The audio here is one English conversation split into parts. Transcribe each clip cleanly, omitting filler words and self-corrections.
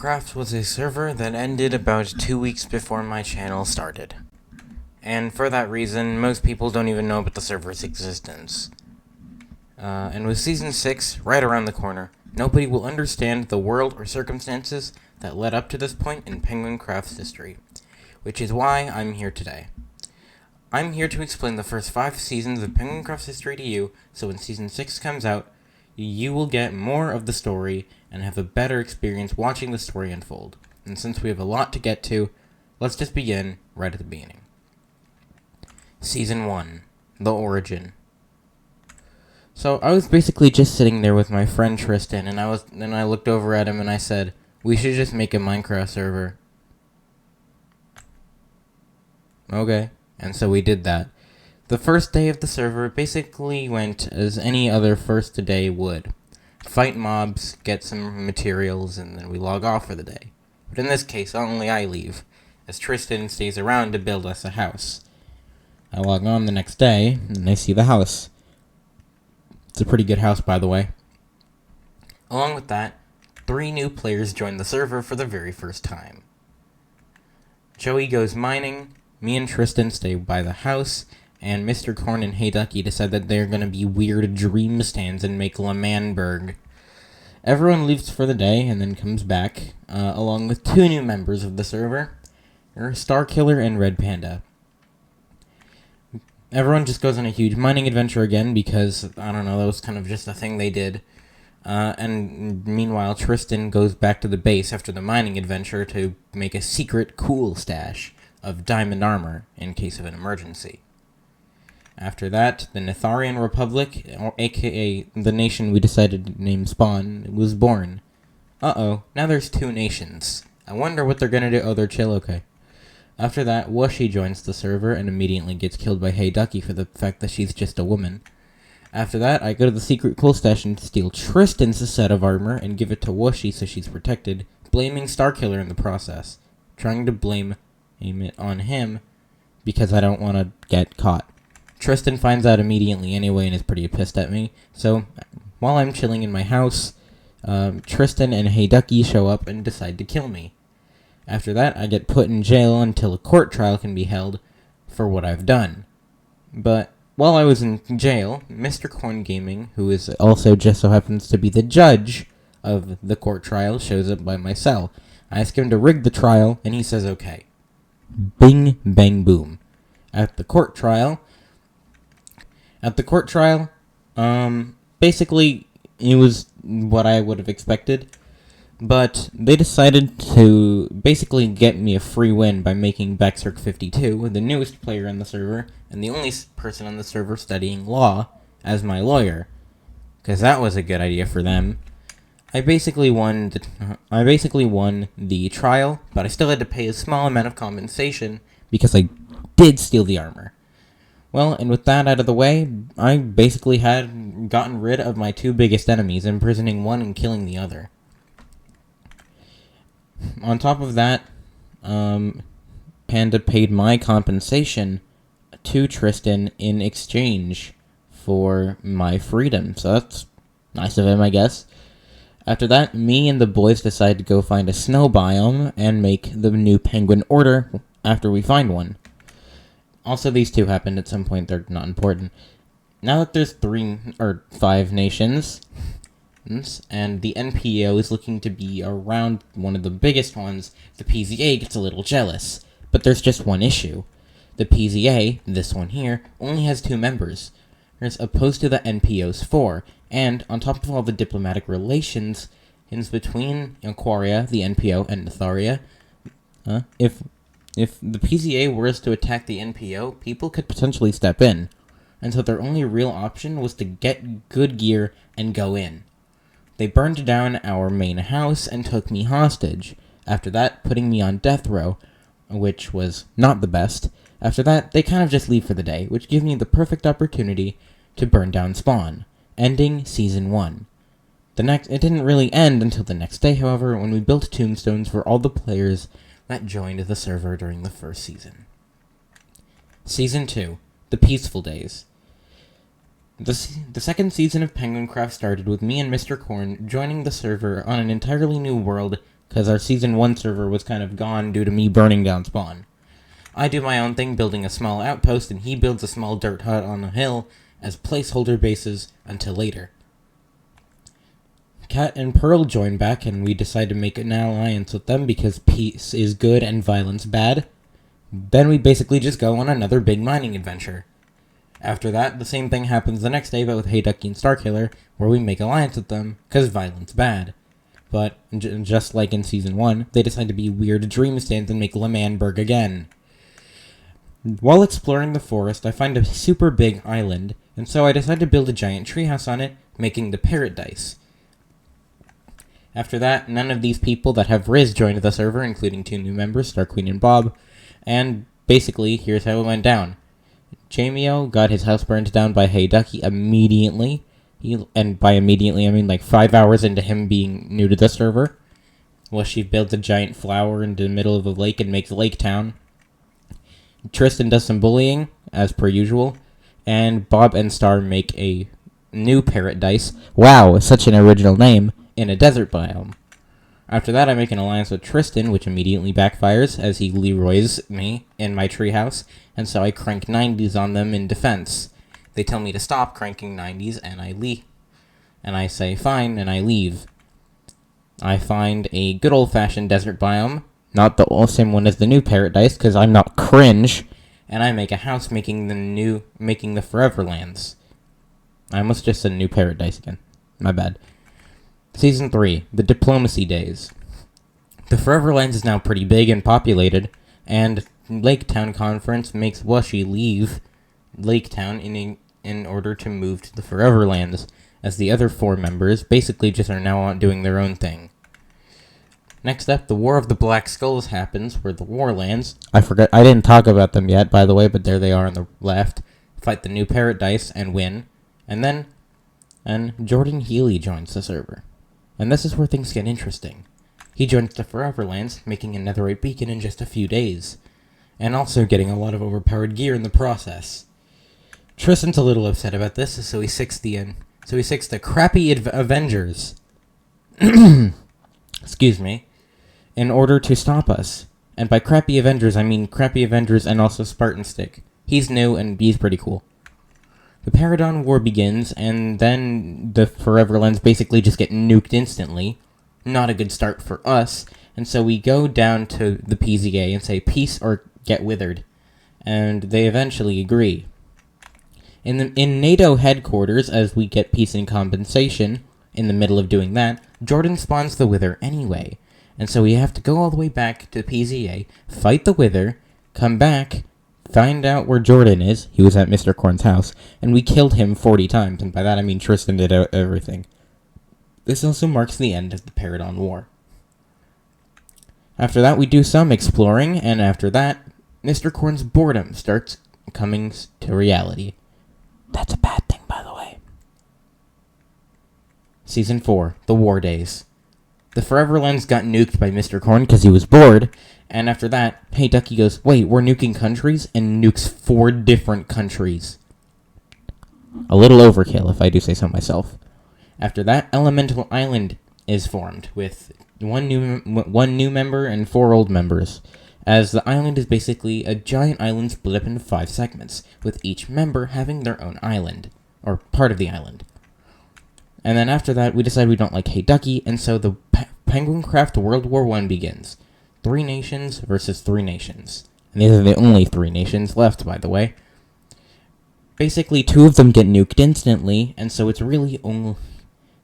PenguinCraft was a server that ended about 2 weeks before my channel started. And for that reason, most people don't even know about the server's existence. And with Season 6 right around the corner, nobody will understand the world or circumstances that led up to this point in PenguinCraft's history, which is why I'm here today. I'm here to explain the first 5 seasons of PenguinCraft's history to you, so when Season 6 comes out, you will get more of the story and have a better experience watching the story unfold. And since we have a lot to get to, let's just begin right at the beginning. Season 1. The Origin. So I was basically just sitting there with my friend Tristan, and I looked over at him and I said, we should just make a Minecraft server. Okay. And so we did that. The first day of the server basically went as any other first day would. Fight mobs, get some materials, and then we log off for the day. But in this case, only I leave, as Tristan stays around to build us a house. I log on the next day, and I see the house. It's a pretty good house, by the way. Along with that, 3 new players join the server for the very first time. Joey goes mining, me and Tristan stay by the house, and Mr. Corn and Hey Ducky decide that they're gonna be weird dream stands and make Lamanberg. Everyone leaves for the day and then comes back, along with 2 new members of the server, Starkiller and Red Panda. Everyone just goes on a huge mining adventure again because, I don't know, that was kind of just a thing they did. And meanwhile, Tristan goes back to the base after the mining adventure to make a secret cool stash of diamond armor in case of an emergency. After that, the Netharian Republic, or aka the nation we decided to name Spawn, was born. Uh-oh, now there's 2 nations. I wonder what they're gonna do. Oh, they're chill, okay. After that, Wushy joins the server and immediately gets killed by Hey Ducky for the fact that she's just a woman. After that, I go to the secret cool stash and steal Tristan's set of armor and give it to Wushy so she's protected, blaming Starkiller in the process. Trying to blame it on him because I don't want to get caught. Tristan finds out immediately anyway and is pretty pissed at me. So, while I'm chilling in my house, Tristan and Hey Ducky show up and decide to kill me. After that, I get put in jail until a court trial can be held for what I've done. But while I was in jail, Mr. Corn Gaming, who is also just so happens to be the judge of the court trial, shows up by my cell. I ask him to rig the trial, and he says okay. Bing, bang, boom. At the court trial, basically, it was what I would have expected, but they decided to basically get me a free win by making Bexark52, the newest player on the server, and the only person on the server studying law, as my lawyer, because that was a good idea for them. I basically won the trial, but I still had to pay a small amount of compensation because I did steal the armor. Well, and with that out of the way, I basically had gotten rid of my 2 biggest enemies, imprisoning one and killing the other. On top of that, Panda paid my compensation to Tristan in exchange for my freedom, so that's nice of him, I guess. After that, me and the boys decide to go find a snow biome and make the new penguin order after we find one. Also, these 2 happened at some point, they're not important. Now that there's 5 nations, and the NPO is looking to be around one of the biggest ones, the PZA gets a little jealous. But there's just one issue. The PZA, this one here, only has 2 members, as opposed to the NPO's 4, and on top of all the diplomatic relations between Aquaria, the NPO, and Netharia, if the PZA were to attack the NPO, people could potentially step in, and so their only real option was to get good gear and go in. They burned down our main house and took me hostage, after that putting me on death row, which was not the best. After that, they kind of just leave for the day, which gave me the perfect opportunity to burn down Spawn, ending Season 1. It didn't really end until the next day, however, when we built tombstones for all the players that joined the server during the first season. Season 2. The Peaceful Days. The second season of PenguinCraft started with me and Mr. Corn joining the server on an entirely new world because our Season 1 server was kind of gone due to me burning down spawn. I do my own thing, building a small outpost, and he builds a small dirt hut on a hill as placeholder bases until later. Cat and Pearl join back, and we decide to make an alliance with them because peace is good and violence bad. Then we basically just go on another big mining adventure. After that, the same thing happens the next day, but with Hey Ducky and Starkiller, where we make alliance with them, because violence bad. But, just like in Season 1, they decide to be weird dream stands and make Lemanberg again. While exploring the forest, I find a super big island, and so I decide to build a giant treehouse on it, making the Paradise. After that, none of these people that have Riz joined the server, including 2 new members, Star Queen and Bob, and basically, here's how it went down. Jamio got his house burned down by Hey Ducky immediately, and by immediately I mean like 5 hours into him being new to the server. Well, she builds a giant flower into the middle of a lake and makes Lake Town. Tristan does some bullying, as per usual, and Bob and Star make a new Paradise. Wow, such an original name. In a desert biome. After that, I make an alliance with Tristan, which immediately backfires as he Leroys me in my treehouse, and so I crank 90s on them in defense. They tell me to stop cranking 90s, and I leave. And I say fine, and I leave. I find a good old-fashioned desert biome, not the same one as the new Paradise, because I'm not cringe, and I make a house making the Foreverlands. I almost just said new Paradise again. My bad. Season 3, The Diplomacy Days. The Foreverlands is now pretty big and populated, and Lake Town Conference makes Wushy leave Lake Town in order to move to the Foreverlands, as the other 4 members basically just are now out doing their own thing. Next up, the War of the Black Skulls happens, where the Warlands, I didn't talk about them yet, by the way, but there they are on the left, fight the new Paradise and win, and then Jordan Healy joins the server. And this is where things get interesting. He joins the Foreverlands, making a netherite beacon in just a few days, and also getting a lot of overpowered gear in the process. Tristan's a little upset about this, so he sicks the crappy Avengers, excuse me, in order to stop us. And by crappy Avengers, I mean crappy Avengers and also Spartan Stick. He's new and he's pretty cool. The Paradon War begins, and then the Foreverlands basically just get nuked instantly. Not a good start for us, and so we go down to the PZA and say peace or get withered, and they eventually agree. In NATO headquarters, as we get peace and compensation, in the middle of doing that, Jordan spawns the Wither anyway, and so we have to go all the way back to PZA, fight the Wither, come back, find out where Jordan is. He was at Mr. Korn's house, and we killed him 40 times, and by that I mean Tristan did everything. This also marks the end of the Paradon War. After that, we do some exploring, and after that, Mr. Korn's boredom starts coming to reality. That's a bad thing, by the way. Season 4, The War Days. The Foreverlands got nuked by Mr. Korn because he was bored, and after that, Hey Ducky goes, wait, we're nuking countries? And nukes 4 different countries. A little overkill, if I do say so myself. After that, Elemental Island is formed, with one new member and 4 old members, as the island is basically a giant island split up into 5 segments, with each member having their own island, or part of the island. And then after that, we decide we don't like Hey Ducky, and so the PenguinCraft World War I begins. 3 nations versus 3 nations. And these are the only 3 nations left, by the way. Basically, 2 of them get nuked instantly, and so it's really only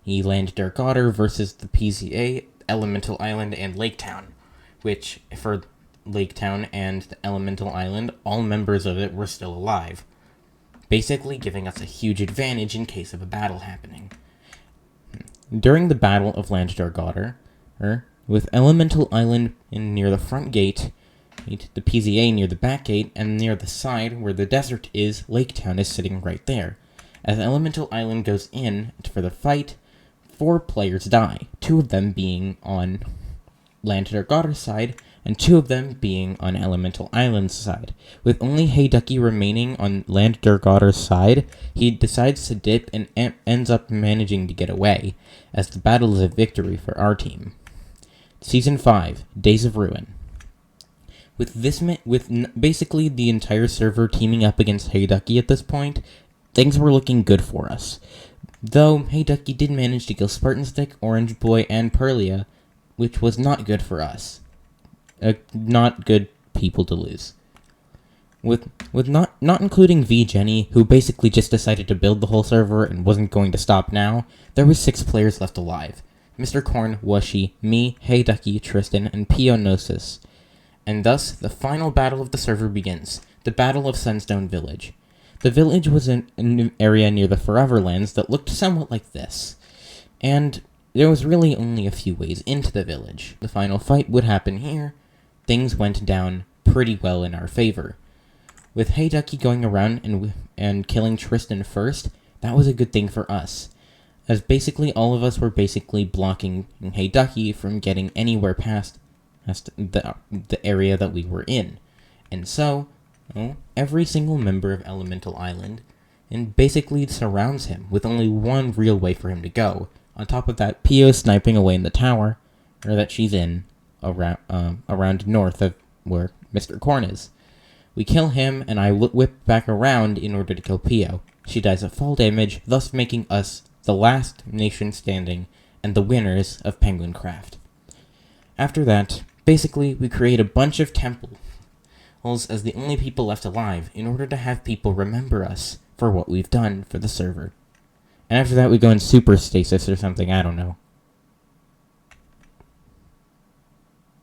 Land Darkotter versus the PZA, Elemental Island, and Lake Town, which, for Lake Town and the Elemental Island, all members of it were still alive, basically giving us a huge advantage in case of a battle happening. During the Battle of Land Darkotter, with Elemental Island near the front gate, the PZA near the back gate, and near the side where the desert is, Lake Town is sitting right there. As Elemental Island goes in for the fight, 4 players die, 2 of them being on Land Darkotter's side, and 2 of them being on Elemental Island's side. With only Hey Ducky remaining on Land Darkotter's side, he decides to dip and ends up managing to get away, as the battle is a victory for our team. Season 5, Days of Ruin. With basically the entire server teaming up against Hey Ducky at this point, things were looking good for us. Though Hey Ducky did manage to kill Spartan Stick, Orange Boy, and Perlia, which was not good for us. Not good people to lose. With not including V Jenny, who basically just decided to build the whole server and wasn't going to stop now, there were 6 players left alive. Mr. Corn, Washi, me, Hey Ducky, Tristan, and Pionosis. And thus, the final battle of the server begins, the Battle of Sunstone Village. The village was in an area near the Foreverlands that looked somewhat like this, and there was really only a few ways into the village. The final fight would happen here. Things went down pretty well in our favor. With Hey Ducky going around and killing Tristan first, that was a good thing for us, as basically all of us were basically blocking Hey Ducky from getting anywhere past the area that we were in. And so, every single member of Elemental Island and basically surrounds him with only one real way for him to go. On top of that, Pio sniping away in the tower, or that she's in, around north of where Mr. Corn is. We kill him, and I whip back around in order to kill Pio. She dies of fall damage, thus making us the last nation standing and the winners of PenguinCraft. After that, basically, we create a bunch of temples as the only people left alive in order to have people remember us for what we've done for the server. And after that, we go in super stasis or something, I don't know.